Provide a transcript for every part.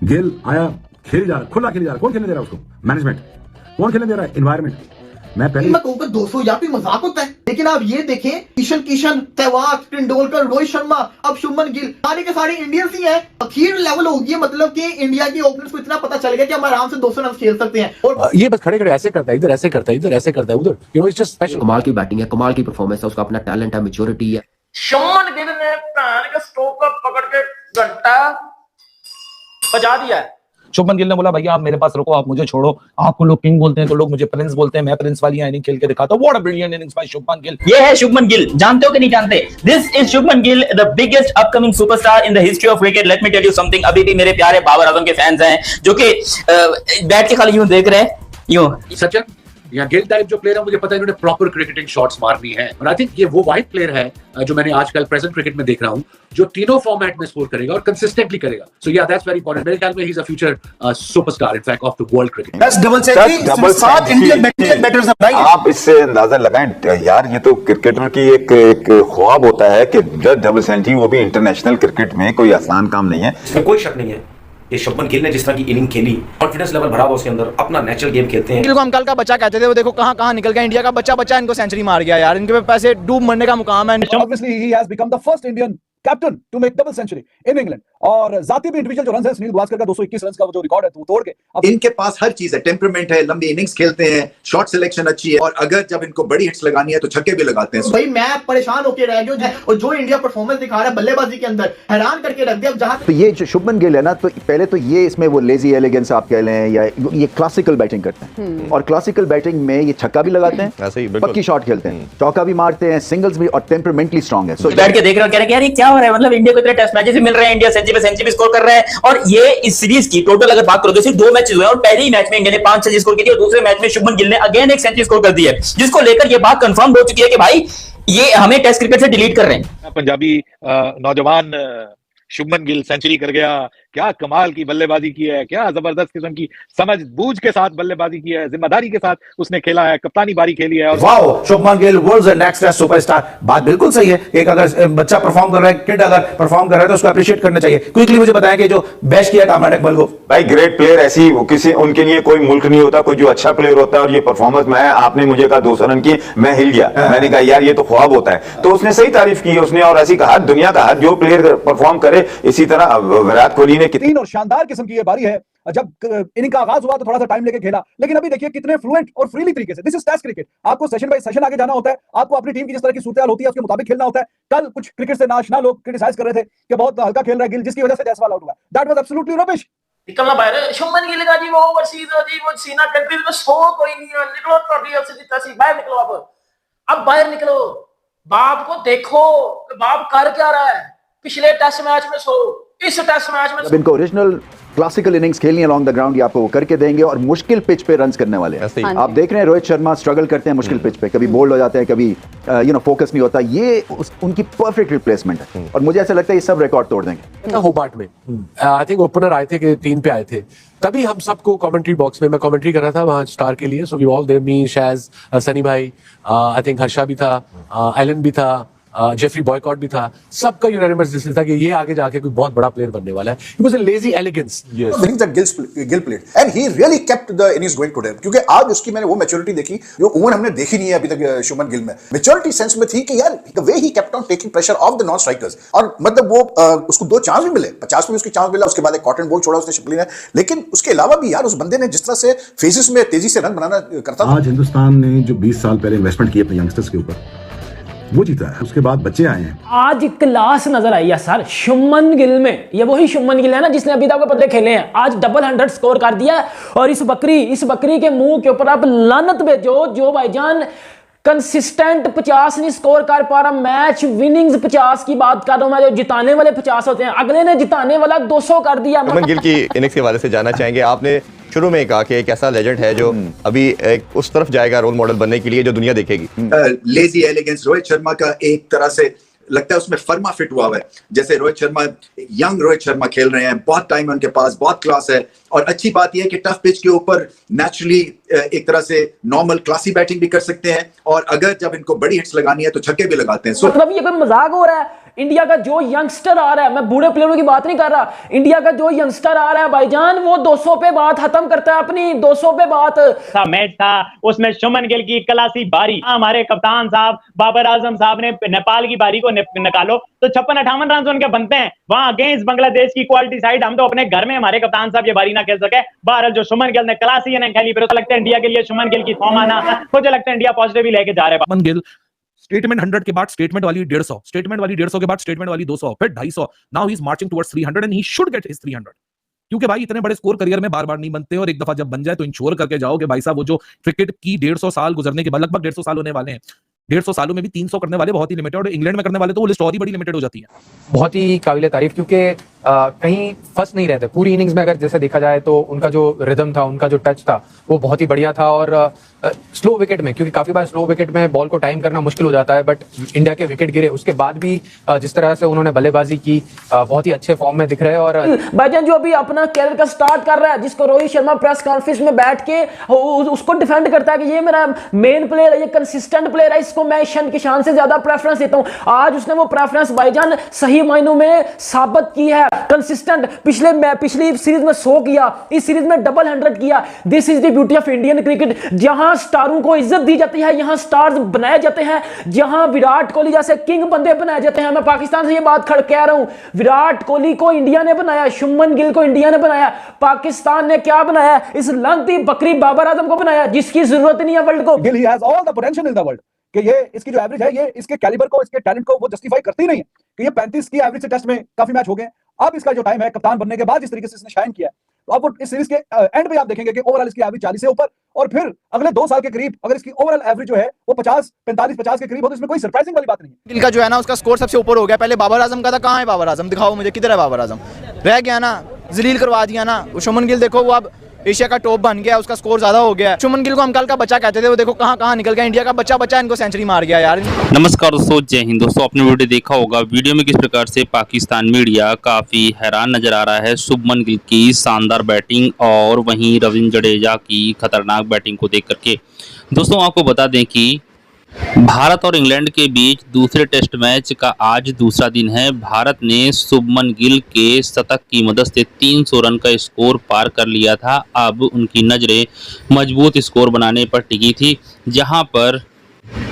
गिल आया, खेल जा रहा, खुला खेल जा रहा, कौन खेलने दे रहा है उसको? मैनेजमेंट। कौन खेलने दे रहा है? एनवायरमेंट। मैं पहले मैं कहूँगा 200 या भी मजाक होता है, लेकिन आप ये देखें किशन, सहवाग, तेंदुलकर, रोहित शर्मा, अब शुभमन गिल, सारे के सारे इंडियंस ही हैं। अखीर लेवल हो गई है, मतलब कि इंडिया के ओपनर्स को इतना पता चल गया कि हम आराम से 200 रन खेल सकते हैं। और ये बस खड़े खड़े ऐसे करता है, इधर ऐसे करता है, इधर ऐसे करता है, उधर, you know, it's just special. कमाल की बैटिंग है, कमाल की परफॉर्मेंस है, उसका अपना टैलेंट है, मैच्योरिटी है। शुभमन गिल ने भैन के स्ट्रोक को पकड़ के घंटा बजा दिया है। शुभमन गिल ने बोला भैया आप मेरे पास रुको, आप मुझे छोड़ो, आपको लोग किंग बोलते हैं तो लोग मुझे प्रिंस बोलते हैं, मैं प्रिंस वाली इनिंग खेल के दिखाता हूं। What a brilliant innings by Shubman Gill. ये है शुभमन गिल, जानते हो कि नहीं जानते? This is Shubman Gill, the biggest upcoming superstar in the history of cricket. Let me tell you something, अभी भी मेरे प्यारे बाबर आजम के फैंस हैं जो कि बैठ के खाली यूं देख रहे हैं, यूं। सचिन या गिल टाइप जो प्लेयर है, मुझे पता है इन्होंने प्रॉपर क्रिकेटिंग शॉट्स मारनी है, और आई थिंक ये वो वाइड प्लेयर है जो मैंने आजकल प्रेजेंट क्रिकेट में देख रहा हूं, जो तीनों फॉर्मेट में स्कोर करेगा और कंसिस्टेंटली करेगा। सो या दैट्स वेरी इंपॉर्टेंट। मेरे ख्याल में he is a future superstar in fact of the world cricket. That's double century, 7 Indian batters हैं भाई। आप इससे अंदाजा लगाएं यार, ये तो क्रिकेटर की एक ख्वाब होता है कि डबल सेंचुरी, वो भी इंटरनेशनल क्रिकेट में कोई आसान काम नहीं है। इसमें कोई शक नहीं है, ये शुभमन गिल ने जिस तरह की इनिंग खेली, कॉन्फिडेंस लेवल भरा हुआ उसके अंदर, अपना नेचुरल गेम खेलते हैं। गिल को हम कल का बच्चा कहते थे, वो देखो कहां कहां निकल गया। इंडिया का बच्चा इनको सेंचुरी मार गया यार, इनके पास ऐसे डूब मरने का मुकाम है। Obviously he has become the first Indian captain to make double century in England। और जाती भी इंडिविजुअल जो रन है, सुनील गावस्कर का 221 रन का जो रिकॉर्ड है वो तोड़ के अब इनके पास हर चीज है, टेम्परामेंट है, लंबी इनिंग्स खेलते हैं, शॉट सिलेक्शन अच्छी है, और अगर जब इनको बड़ी हिट्स लगानी है तो छक्के भी लगाते हैं। भाई मैं परेशान होकर रह गया हूं, और जो इंडिया परफॉर्मेंस दिखा रहा है बल्लेबाजी के अंदर, हैरान करके रख दिया। अब जहां तो ये जो शुभमन गिल है ना, तो पहले तो ये इसमें वो लेजी एलिगेंस आप कह लें, या ये क्लासिकल बैटिंग करते हैं, और क्लासिकल बैटिंग में ये छक्का भी लगाते हैं, पक्की शॉट खेलते हैं, चौका भी मारते हैं, सिंगल्स भी, और टेम्परामेंटली स्ट्रांग है। So बैठ के देख रहे हो, कह रहे हैं यार ये क्या हो रहा है, मतलब इंडिया को इतने टेस्ट मैचेस मिल रहे हैं, इंडिया सेंचुरी पे सेंचुरी स्कोर कर रहा है। और ये इस सीरीज की टोटल अगर बात करो तो सिर्फ 2 मैचेस हुए और पहले ही मैच में इंडिया ने 5 सेंचुरी स्कोर की थी, और दूसरे मैच में शुभमन गिल ने अगेन एक सेंचुरी स्कोर कर दी है, जिसको लेकर ये बात कंफर्म हो चुकी है कि भाई ये हमें टेस्ट क्रिकेट से डिलीट कर रहे हैं। पंजाबी नौजवान शुभमन गिल सेंचुरी कर गया, क्या कमाल की बल्लेबाजी की है, क्या जबरदस्त किस्म की समझ बूझ के साथ बल्लेबाजी की है, जिम्मेदारी के साथ उसने खेला है, कप्तानी बारी खेली है। और wow, Shubman Gill world's next superstar. बात बिल्कुल सही है, एक अगर बच्चा परफॉर्म कर रहा है, किड अगर परफॉर्म कर रहा है तो उसको अप्रिशिएट करना चाहिए। क्विकली मुझे बताएं कि जो बेस्ट किया कामरान इकबाल को। भाई ग्रेट प्लेयर ऐसी किसी उनके लिए कोई मुल्क नहीं होता, कोई जो अच्छा प्लेयर होता है, और ये परफॉर्मेंस में आपने मुझे कहा 200 रन की, मैं हिल गया। मैंने कहा यार ये तो ख्वाब होता है, तो उसने सही तारीफ की उसने, और ऐसी कहा दुनिया का हर जो प्लेयर परफॉर्म करे। इसी तरह विराट कोहली ने तीन और शानदार किस्म की ये बारी है। जब इनिंग का आगाज हुआ तो थोड़ा सा टाइम लेके खेला, लेकिन अभी देखिए कितने फ्लुएंट और फ्रीली तरीके से। दिस इज टेस्ट क्रिकेट, आपको सेशन बाय सेशन आगे जाना होता है, आपको अपनी टीम की जिस तरह की सूरत होती है उसके मुताबिक खेलना होता है। कल कुछ क्रिकेट से नाशना लोग क्रिटिसाइज कर रहे थे कि बहुत हल्का खेल रहा है गिल, जिसकी वजह से जायसवाल आउट हुआ। That was absolutely rubbish. निकलना बाहर, शुभमन गिल का जी वो ओवरसीज जी, वो सीना कंट्रीज में सो कोई नहीं है, निकलो ट्रॉफी से जीता सी, बाहर निकलो। अब बाहर निकलो, बाप को देखो बाप कर क्या रहा है। पिछले टेस्ट मैच में सो, इस टेस्ट मैच में जब इनको ओरिजिनल क्लासिकल इनिंग्स खेलनी है अलॉन्ग द ग्राउंड, ये आपको वो करके देंगे, और मुश्किल पिच पे रन्स करने वाले हैं। आप देख रहे हैं रोहित शर्मा स्ट्रगल करते हैं मुश्किल पिच पे, कभी बोल्ड हो जाते हैं, कभी फोकस नहीं होता। ये उनकी परफेक्ट रिप्लेसमेंट है, और मुझे ऐसा लगता है ये सब रिकॉर्ड तोड़ देंगे। होबार्ट में आई थिंक ओपनर आए थे कि 3 पे आए थे, तभी हम सबको कमेंट्री बॉक्स में, मैं कमेंट्री कर रहा था वहां स्टार के लिए, सो वी ऑल देयर, मी, शैज, सनी भाई, आई थिंक हर्षा भी था, एलन भी था, जेफरी बॉयकॉट भी था, सबका यूनानिमस डिसीजन था कि ये आगे जाके कोई बहुत बड़ा प्लेयर बनने वाला है। It was a lazy elegance. Yes. The things that Gill played, and he really kept the innings going today. क्योंकि आज उसकी मैंने वो मैच्योरिटी देखी जो उमर हमने देखी नहीं है अभी तक शुभमन गिल में। मैच्योरिटी सेंस में थी कि यार the way he kept on taking pressure off the non strikers, और मतलब वो उसको 2 चांस भी मिले, 50 में उसकी चांस मिला, उसके बाद एक कॉटन बॉल छोड़ा उसने शिपली ने, लेकिन उसके अलावा भी यार उस बंदे ने जिस तरह से फेजेस में तेजी से रन बनाना करता था। आज हिंदुस्तान ने जो 20 साल पहले इन्वेस्टमेंट की अपने यंगस्टर्स के ऊपर, वो जीता है, उसके बाद बच्चे आए हैं। आज क्लास नजर आई है सर शुभमन गिल में। ये वही शुभमन गिल है ना जिसने अभी तक पतले खेले हैं, आज डबल 100 स्कोर कर दिया। और इस बकरी के मुंह के ऊपर आप लानत भेजो जो भाईजान कंसिस्टेंट 50 नहीं स्कोर कर पा रहा। मैच विनिंग्स 50 की बात कर रहा हूं मैं, जो जिताने वाले 50 होते हैं, अगले ने जिताने वाला 200 कर दिया। शुभमन गिल की इनिंग्स के हवाले से जानना चाहेंगे, आपने शुरू में कहा कि एक ऐसा लेजेंड है जो अभी एक उस तरफ जाएगा रोल मॉडल बनने के लिए जो दुनिया देखेगी। लेजी एलिगेंस रोहित शर्मा का एक तरह से लगता है उसमें फर्मा फिट हुआ है। जैसे रोहित शर्मा, यंग रोहित शर्मा खेल रहे हैं, बहुत टाइम है उनके पास, बहुत क्लास है। और अच्छी बात यह है कि टफ पिच के ऊपर नेचुरली एक तरह से नॉर्मल क्लासी बैटिंग भी कर सकते हैं, और अगर जब इनको बड़ी हिट्स लगानी है तो छक्के भी लगाते हैं। मतलब ये कोई मजाक हो रहा है? इंडिया का जो यंगस्टर आ रहा है, मैं बूढ़े प्लेयरों की बात नहीं कर रहा, इंडिया का जो यंगस्टर आ रहा है भाईजान, वो 200 पे बात खत्म करता है अपनी, 200 पे बात। मैच था उसमें शुभमन गिल की क्लासी बारी, हमारे कप्तान साहब बाबर आजम साहब ने नेपाल की बारी को निकालो तो 56-58 रन उनके बनते हैं। वहां अगेंस्ट बांग्लादेश की क्वालिटी साइड हम तो अपने घर में हमारे कप्तान साहब ये बारी ना खेल सके। बहरहाल जो शुभमन गिल ने क्लासी इनिंग खेली, फिर लगता है इंडिया के लिए शुभमन गिल की फॉर्म आना, मुझे लगता है इंडिया पॉजिटिव ही लेके जा रहे हैं। शुभमन गिल स्टेटमेंट 100 के बाद स्टेटमेंट वाली 150, स्टेटमेंट वाली 150 के बाद स्टेटमेंट वाली 200, फिर 250, now he is marching towards 300 and he should get his 300, क्योंकि भाई इतने बड़े स्कोर करियर में बार बार नहीं बनते और एक दफा जब बन जाए तो इंश्योर करके जाओ कि भाई साहब वो जो क्रिकेट की 150 साल गुजरने के बाद, लगभग 150 साल होने वाले हैं, 150 सालों में भी 300 करने वाले बहुत ही लिमिटेड, और इंग्लैंड में करने वाले तो वो लिस्ट और ही बड़ी लिमिटेड हो जाती है। बहुत ही काबिल तारीफ, क्योंकि कहीं फंस नहीं रहते पूरी इनिंग्स में। अगर जैसे देखा जाए तो उनका जो रिदम था, उनका जो टच था वो बहुत ही बढ़िया था। और स्लो विकेट में, क्योंकि काफी बार स्लो विकेट में बॉल को टाइम करना मुश्किल हो जाता है, बट इंडिया के विकेट गिरे उसके बाद भी जिस तरह से उन्होंने बल्लेबाजी की, बहुत ही अच्छे फॉर्म में दिख रहे हैं। और भाईजान जो अभी अपना कैरियर का स्टार्ट कर रहा है, जिसको रोहित शर्मा प्रेस कॉन्फ्रेंस में बैठ के उसको डिफेंड करता है कि ये मेरा मेन प्लेयर है, ये कंसिस्टेंट प्लेयर है, इसको मैं ईशान किशन से ज्यादा प्रेफरेंस देता हूं। आज उसने वो प्रेफरेंस भाईजान सही मायनों में साबित की है। कंसिस्टेंट पिछली सीरीज में 100 किया, इस सीरीज में डबल 100 किया। This is the beauty of Indian cricket, जहां स्टारों को इज्जत दी जाती है, यहां स्टार्स बनाए जाते हैं, जहां विराट कोहली जैसे किंग बंदे बनाए जाते हैं। मैं पाकिस्तान से ये बात खड़ कह रहा हूं, विराट कोहली को इंडिया ने बनाया, शुभमन गिल को इंडिया ने बनाया, पाकिस्तान ने क्या बनाया? इस लंगती बकरी बाबर आजम को बनाया, जिसकी जरूरत नहीं है वर्ल्ड को। Gill he has all the potential in the world, कि ये इसकी जो एवरेज है, ये इसके कैलिबर को, इसके टैलेंट को वो जस्टिफाई करती नहीं है कि ये 35 की एवरेज से टेस्ट में काफी मैच हो गए। अब इसका जो टाइम है कप्तान बनने के बाद जिस तरीके से इसने शाइन किया, तो अब वो इस सीरीज के एंड पे आप देखेंगे कि ओवरऑल इसकी एवरेज 40 से ऊपर, और फिर अगले 2 साल के करीब अगर इसकी ओवरऑल एवरेज जो है वो 45-50 के करीब हो, तो इसमें कोई सरप्राइजिंग वाली बात नहीं है। गिल का जो है ना उसका स्कोर सबसे ऊपर हो गया। पहले बाबर आजम का था, कहाँ है बाबर आजम? दिखाओ मुझे, किधर है बाबर आजम? रह गया ना, जलील करवा दिया ना। शुभमन गिल देखो वो अब एशिया का टॉप बन गया, उसका स्कोर ज्यादा हो गया। शुभमन गिल को हम कल का बच्चा कहते थे, वो देखो कहाँ निकल गया, इंडिया का बच्चा इनको सेंचुरी मार गया यार। नमस्कार दोस्तों, जय हिंद दोस्तों। आपने वीडियो देखा होगा, वीडियो में किस प्रकार से पाकिस्तान मीडिया काफी हैरान नजर आ रहा है शुभमन गिल की शानदार बैटिंग और वहीं रविंद्र जडेजा की खतरनाक बैटिंग को देख करके। दोस्तों आपको बता दें कि भारत और इंग्लैंड के बीच दूसरे टेस्ट मैच का आज दूसरा दिन है। भारत ने शुभमन गिल के शतक की मदद से 300 रन का स्कोर पार कर लिया था। अब उनकी नज़रें मजबूत स्कोर बनाने पर टिकी थी, जहां पर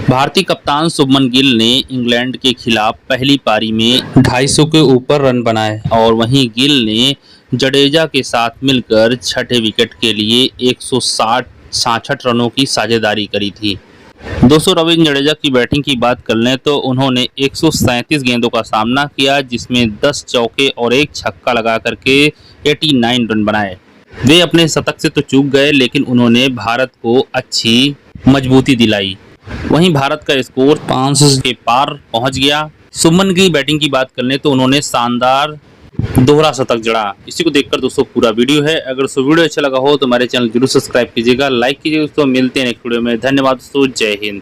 भारतीय कप्तान शुभमन गिल ने इंग्लैंड के खिलाफ पहली पारी में 250 के ऊपर रन बनाए, और वहीं गिल ने जडेजा के साथ मिलकर छठे विकेट के लिए 166 रनों की साझेदारी करी थी। दोस्तों रविंद्र जडेजा की बैटिंग की बात कर लें तो उन्होंने 137 गेंदों का सामना किया, जिसमें 10 चौके और 1 छक्का लगा करके 89 रन बनाए। वे अपने शतक से तो चूक गए, लेकिन उन्होंने भारत को अच्छी मजबूती दिलाई। वहीं भारत का स्कोर 500 के पार पहुंच गया। शुभमन की बैटिंग की बात कर लें तो उन्होंने शानदार दोहरा शतक जड़ा। इसी को देखकर दोस्तों पूरा वीडियो है। अगर दोस्तों वीडियो अच्छा लगा हो तो हमारे चैनल जरूर सब्सक्राइब कीजिएगा, लाइक कीजिएगा। दोस्तों मिलते हैं नेक्स्ट वीडियो में। धन्यवाद दोस्तों, जय हिंद।